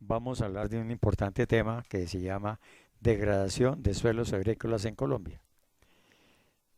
vamos a hablar de un importante tema que se llama degradación de suelos agrícolas en Colombia.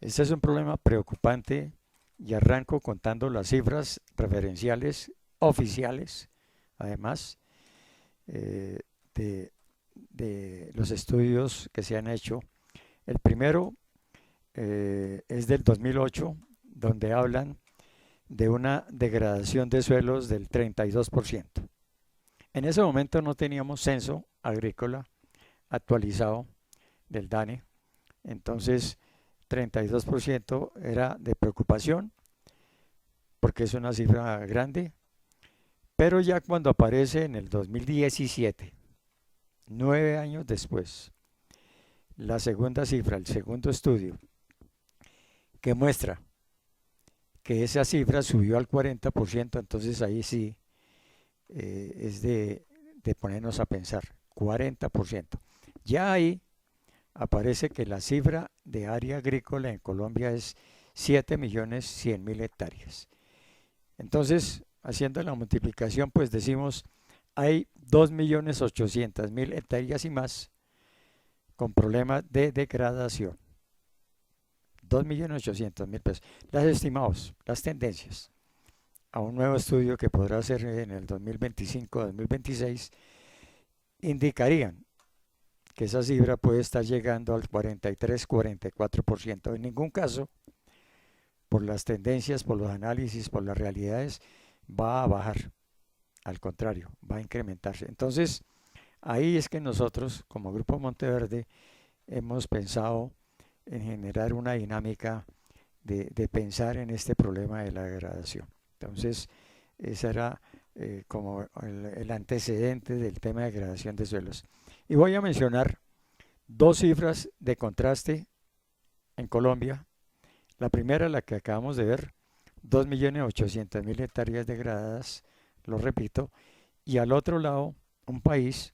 Este es un problema preocupante y arranco contando las cifras referenciales oficiales, además eh, de, de los estudios que se han hecho. El primero es del 2008, donde hablan de una degradación de suelos del 32%. En ese momento no teníamos censo agrícola actualizado del DANE, entonces 32% era de preocupación porque es una cifra grande, pero ya cuando aparece en el 2017, 9 años después, la segunda cifra, el segundo estudio, que muestra que esa cifra subió al 40%, entonces ahí sí es de ponernos a pensar, 40%. Ya ahí aparece que la cifra de área agrícola en Colombia es 7.100.000 hectáreas. Entonces, haciendo la multiplicación, pues decimos, hay 2.800.000 hectáreas y más con problemas de degradación. 2.800.000 pesos. Las estimados, las tendencias a un nuevo estudio que podrá ser en el 2025-2026 indicarían que esa cifra puede estar llegando al 43-44%. En ningún caso, por las tendencias, por los análisis, por las realidades, va a bajar. Al contrario, va a incrementarse. Entonces, ahí es que nosotros, como Grupo Monteverde, hemos pensado en generar una dinámica de pensar en este problema de la degradación. Entonces, ese era como el antecedente del tema de degradación de suelos. Y voy a mencionar dos cifras de contraste en Colombia. La primera, la que acabamos de ver, 2.800.000 hectáreas degradadas, lo repito, y al otro lado, un país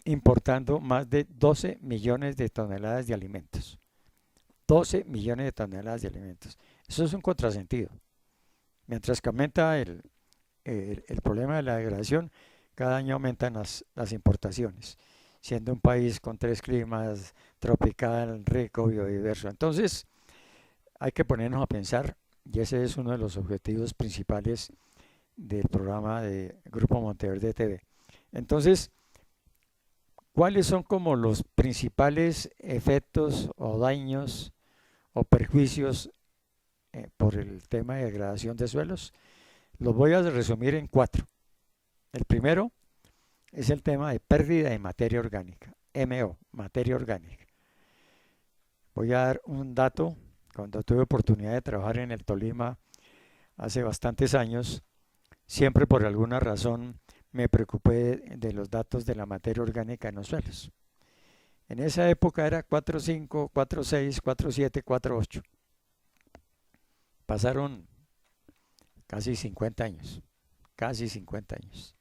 importando más de 12 millones de toneladas de alimentos. 12 millones de toneladas de alimentos. Eso es un contrasentido. Mientras que aumenta el problema de la degradación, cada año aumentan las importaciones, siendo un país con 3 climas, tropical, rico, biodiverso. Entonces, hay que ponernos a pensar, y ese es uno de los objetivos principales del programa de Grupo Monteverde TV. Entonces, ¿cuáles son como los principales efectos o daños o perjuicios por el tema de degradación de suelos? Los voy a resumir en cuatro. El primero es el tema de pérdida de materia orgánica, MO, materia orgánica. Voy a dar un dato. Cuando tuve oportunidad de trabajar en el Tolima hace bastantes años, siempre por alguna razón me preocupé de los datos de la materia orgánica en los suelos. En esa época era 4.5, 4.6, 4.7, 4.8. Pasaron casi 50 años, casi 50 años.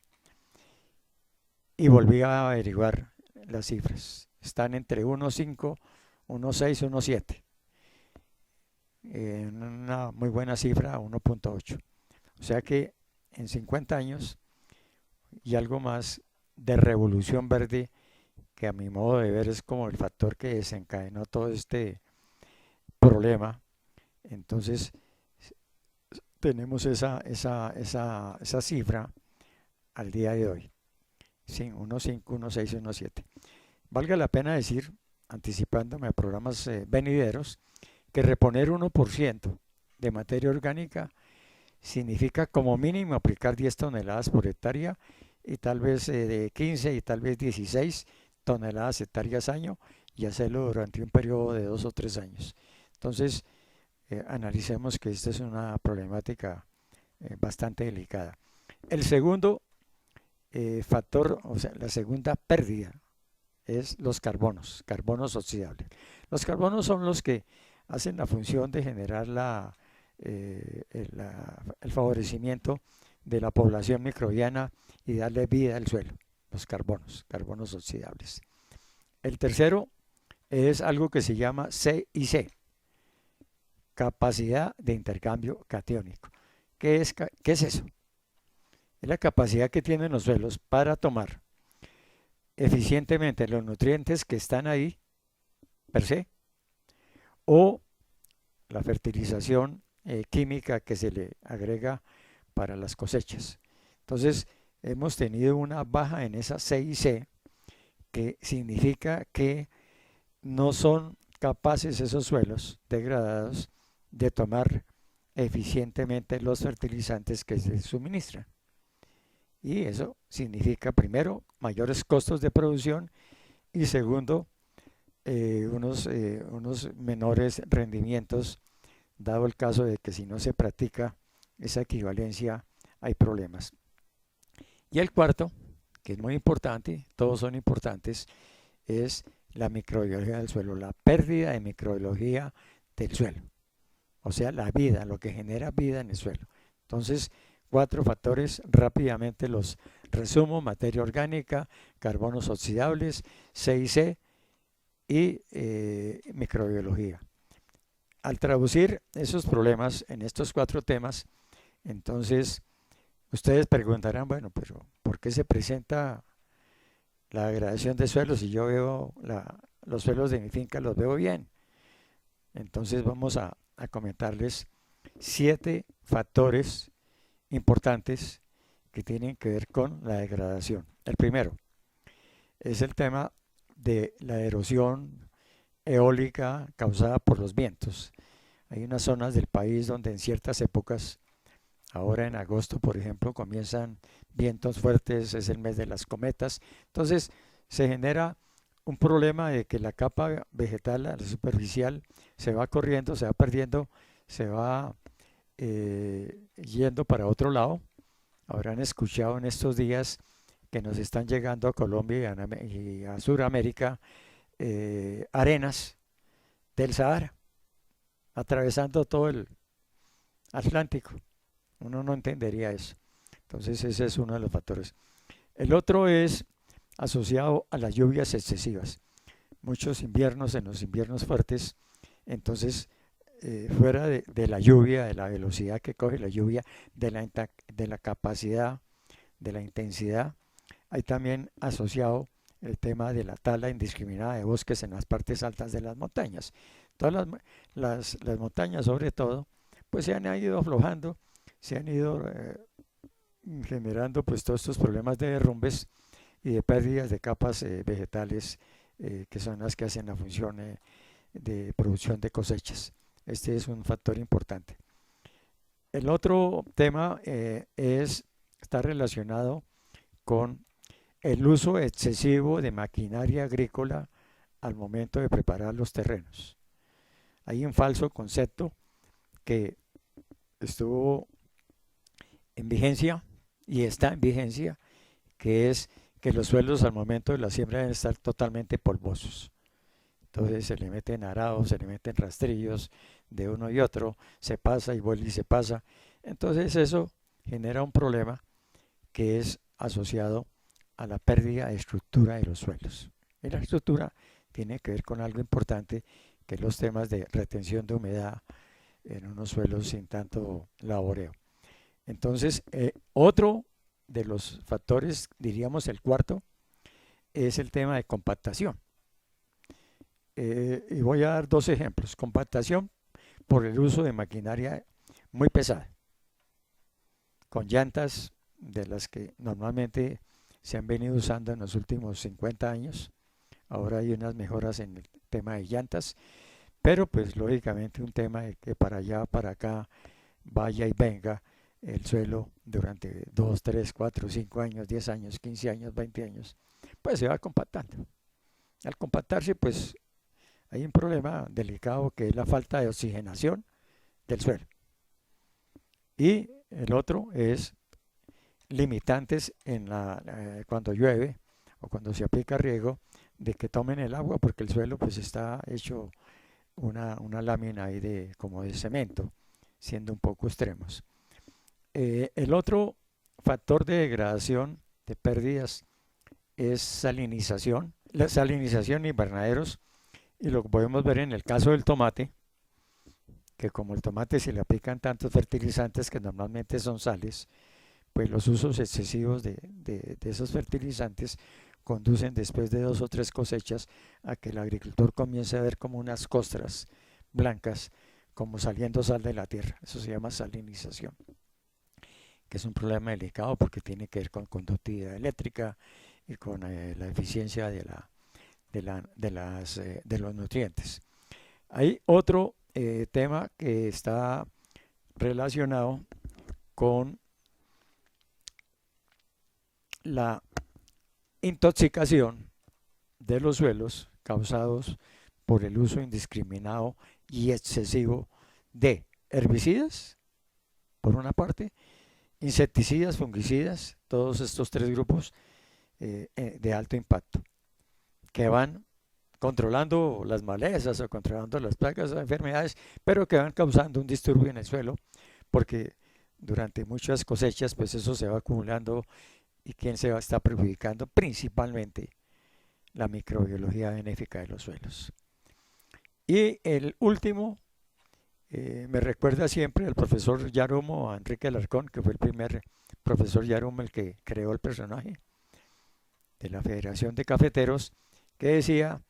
Y volví a averiguar las cifras. Están entre 1.5, 1.6, 1.7. Una muy buena cifra, 1.8. O sea que en 50 años y algo más de revolución verde, que a mi modo de ver es como el factor que desencadenó todo este problema. Entonces, tenemos esa cifra al día de hoy. Sí, 1.5, 1.6, 1.7. Valga la pena decir, anticipándome a programas venideros, que reponer 1% de materia orgánica significa como mínimo aplicar 10 toneladas por hectárea y tal vez de 15 y tal vez 16 toneladas hectáreas año y hacerlo durante un periodo de 2 o 3 años. Entonces, analicemos que esta es una problemática bastante delicada. El segundo factor, o sea, la segunda pérdida es los carbonos oxidables. Los carbonos son los que hacen la función de generar el favorecimiento de la población microbiana y darle vida al suelo, los carbonos oxidables. El tercero es algo que se llama CIC, capacidad de intercambio catiónico. ¿Qué es eso? Es la capacidad que tienen los suelos para tomar eficientemente los nutrientes que están ahí per se, o la fertilización química que se le agrega para las cosechas. Entonces, hemos tenido una baja en esa C y C, que significa que no son capaces esos suelos degradados de tomar eficientemente los fertilizantes que se suministran. Y eso significa, primero, mayores costos de producción y segundo, unos menores rendimientos, dado el caso de que si no se practica esa equivalencia hay problemas. Y el cuarto, que es muy importante, todos son importantes, es la microbiología del suelo, la pérdida de microbiología del suelo, o sea, la vida, lo que genera vida en el suelo. Entonces, 4 factores, rápidamente los resumo: materia orgánica, carbonos oxidables, C y C y microbiología. Al traducir esos problemas en estos 4 temas, entonces ustedes preguntarán, bueno, pero ¿por qué se presenta la degradación de suelos si yo veo los suelos de mi finca, los veo bien? Entonces vamos a comentarles 7 factores importantes que tienen que ver con la degradación. El primero es el tema de la erosión eólica causada por los vientos. Hay unas zonas del país donde en ciertas épocas, ahora en agosto por ejemplo, comienzan vientos fuertes, es el mes de las cometas, entonces se genera un problema de que la capa vegetal, la superficial, se va corriendo, se va perdiendo, se va yendo para otro lado. Habrán escuchado en estos días que nos están llegando a Colombia y a Sudamérica arenas del Sahara, atravesando todo el Atlántico. Uno no entendería eso. Entonces ese es uno de los factores. El otro es asociado a las lluvias excesivas. Muchos inviernos, en los inviernos fuertes, entonces fuera de la lluvia, de la velocidad que coge la lluvia, de la capacidad, de la intensidad, hay también asociado el tema de la tala indiscriminada de bosques en las partes altas de las montañas. Todas las montañas, sobre todo, pues se han ido aflojando, se han ido generando pues todos estos problemas de derrumbes y de pérdidas de capas vegetales que son las que hacen la función de producción de cosechas. Este es un factor importante. El otro tema está relacionado con el uso excesivo de maquinaria agrícola al momento de preparar los terrenos. Hay un falso concepto que estuvo en vigencia y está en vigencia, que es que los suelos al momento de la siembra deben estar totalmente polvosos. Entonces se le meten arados, se le meten rastrillos de uno y otro, se pasa y vuelve y se pasa. Entonces eso genera un problema que es asociado a la pérdida de estructura de los suelos. Y la estructura tiene que ver con algo importante, que es los temas de retención de humedad en unos suelos sin tanto laboreo. Entonces, otro de los factores, diríamos el cuarto, es el tema de compactación. Y voy a dar 2 ejemplos. Compactación por el uso de maquinaria muy pesada, con llantas de las que normalmente se han venido usando en los últimos 50 años. Ahora hay unas mejoras en el tema de llantas, pero pues lógicamente un tema de que para allá, para acá, vaya y venga el suelo durante 2, 3, 4, 5 años, 10 años, 15 años, 20 años, pues se va compactando. Al compactarse, pues hay un problema delicado que es la falta de oxigenación del suelo. Y el otro es limitantes cuando llueve o cuando se aplica riego, de que tomen el agua, porque el suelo pues está hecho una lámina ahí como de cemento, siendo un poco extremos. El otro factor de degradación, de pérdidas, es salinización. La salinización en invernaderos, y lo podemos ver en el caso del tomate, que como el tomate se le aplican tantos fertilizantes que normalmente son sales, pues los usos excesivos de esos fertilizantes conducen después de 2 o 3 cosechas a que el agricultor comience a ver como unas costras blancas, como saliendo sal de la tierra. Eso se llama salinización, que es un problema delicado porque tiene que ver con conductividad eléctrica y con la eficiencia de los nutrientes. Hay otro tema que está relacionado con la intoxicación de los suelos causados por el uso indiscriminado y excesivo de herbicidas, por una parte, insecticidas, fungicidas, todos estos 3 grupos de alto impacto, que van controlando las malezas o controlando las plagas o enfermedades, pero que van causando un disturbio en el suelo, porque durante muchas cosechas, pues eso se va acumulando y quién se va a estar perjudicando, principalmente la microbiología benéfica de los suelos. Y el último, me recuerda siempre al profesor Yarumo, a Enrique Alarcón, que fue el primer profesor Yarumo el que creó el personaje de la Federación de Cafeteros, que decía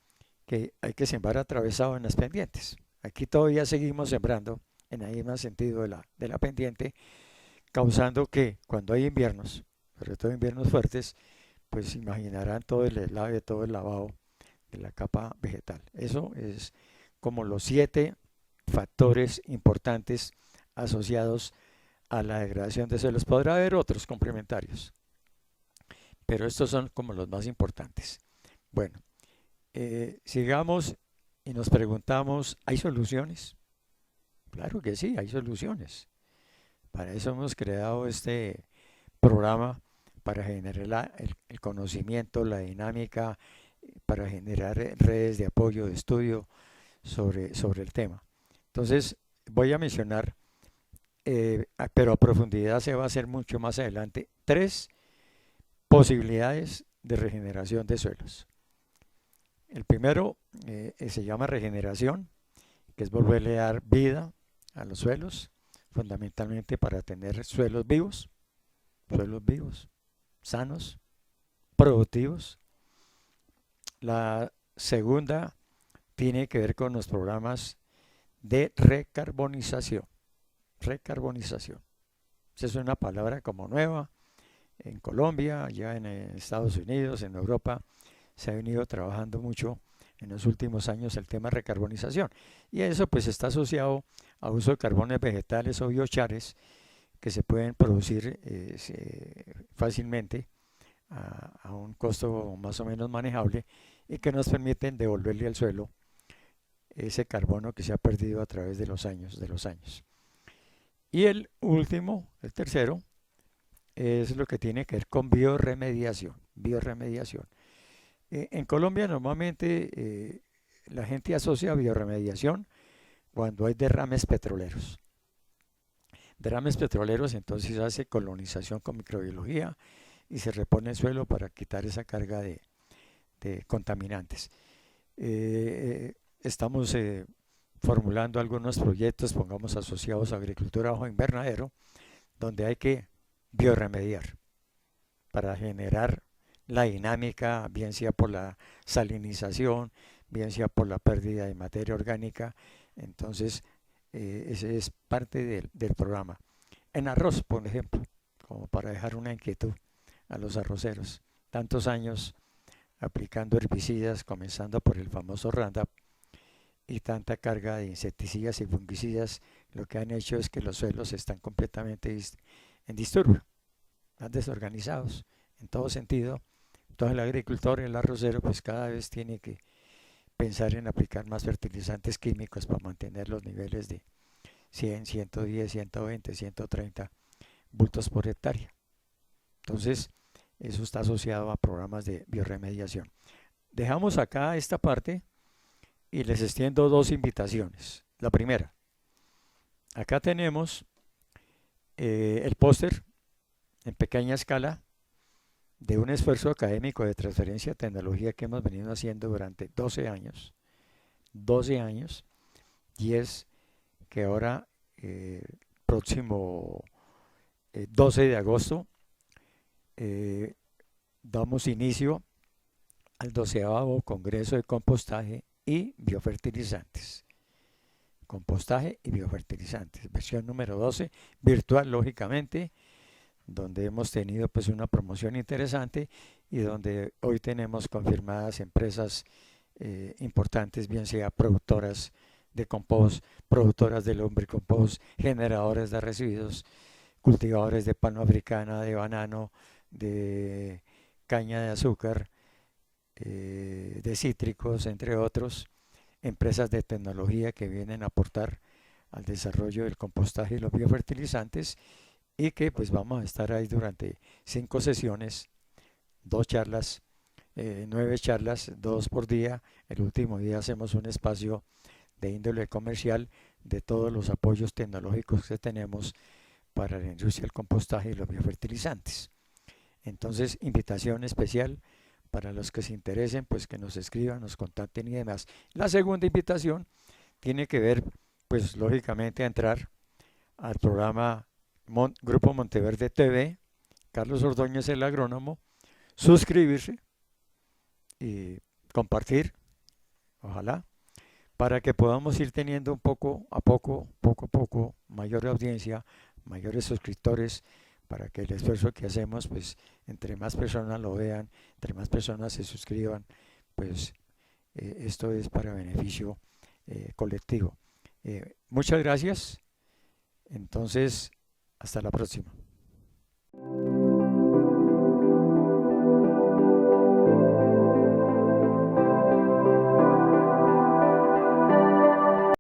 que hay que sembrar atravesado en las pendientes. Aquí todavía seguimos sembrando en el mismo sentido de la pendiente, causando que cuando hay inviernos, sobre todo inviernos fuertes, pues imaginarán todo el deslave, todo el lavado de la capa vegetal. Eso es como los 7 factores importantes asociados a la degradación de suelos. Podrá haber otros complementarios, pero estos son como los más importantes. Bueno, sigamos y nos preguntamos, ¿hay soluciones? Claro que sí, hay soluciones. Para eso hemos creado este programa, para generar el conocimiento, la dinámica, para generar redes de apoyo, de estudio sobre el tema. Entonces, voy a mencionar, pero a profundidad se va a hacer mucho más adelante, 3 posibilidades de regeneración de suelos. El primero se llama regeneración, que es volverle a dar vida a los suelos, fundamentalmente para tener suelos vivos, sanos, productivos. La segunda tiene que ver con los programas de recarbonización. Recarbonización. Esa es una palabra como nueva. En Colombia, ya en Estados Unidos, en Europa, se ha venido trabajando mucho en los últimos años el tema de recarbonización. Y eso pues está asociado a uso de carbones vegetales o biochares que se pueden producir fácilmente a un costo más o menos manejable y que nos permiten devolverle al suelo ese carbono que se ha perdido a través de los años. Y el último, el tercero, es lo que tiene que ver con bioremediación. En Colombia normalmente la gente asocia bioremediación cuando hay derrames petroleros. Entonces hace colonización con microbiología y se repone el suelo para quitar esa carga de contaminantes. Estamos formulando algunos proyectos, pongamos asociados a agricultura bajo invernadero, donde hay que bioremediar para generar la dinámica, bien sea por la salinización, bien sea por la pérdida de materia orgánica. Entonces, ese es parte del programa. En arroz, por ejemplo, como para dejar una inquietud a los arroceros, tantos años aplicando herbicidas, comenzando por el famoso Roundup, y tanta carga de insecticidas y fungicidas, lo que han hecho es que los suelos están completamente en disturbio, están desorganizados en todo sentido. Entonces el agricultor, el arrocero, pues cada vez tiene que pensar en aplicar más fertilizantes químicos para mantener los niveles de 100, 110, 120, 130 bultos por hectárea. Entonces, eso está asociado a programas de bioremediación. Dejamos acá esta parte y les extiendo 2 invitaciones. La primera, acá tenemos el póster en pequeña escala de un esfuerzo académico de transferencia de tecnología que hemos venido haciendo durante 12 años, y es que ahora, próximo 12 de agosto, damos inicio al 12º Congreso de Compostaje y Biofertilizantes. Compostaje y biofertilizantes, versión número 12, virtual lógicamente, donde hemos tenido pues una promoción interesante y donde hoy tenemos confirmadas empresas importantes, bien sea productoras de compost, productoras de lombricompost, generadores de residuos, cultivadores de palma africana, de banano, de caña de azúcar, de cítricos, entre otros, empresas de tecnología que vienen a aportar al desarrollo del compostaje y los biofertilizantes, y que pues vamos a estar ahí durante 5 sesiones, 2 charlas, 9 charlas, 2 por día. El último día hacemos un espacio de índole comercial de todos los apoyos tecnológicos que tenemos para la industria del compostaje y los biofertilizantes. Entonces, invitación especial para los que se interesen, pues que nos escriban, nos contacten y demás. La segunda invitación tiene que ver, pues lógicamente, a entrar al programa Grupo Monteverde TV, Carlos Ordóñez el agrónomo, suscribirse y compartir, ojalá, para que podamos ir teniendo un poco a poco, mayor audiencia, mayores suscriptores, para que el esfuerzo que hacemos, pues entre más personas lo vean, entre más personas se suscriban, pues esto es para beneficio colectivo. Muchas gracias. Entonces, hasta la próxima.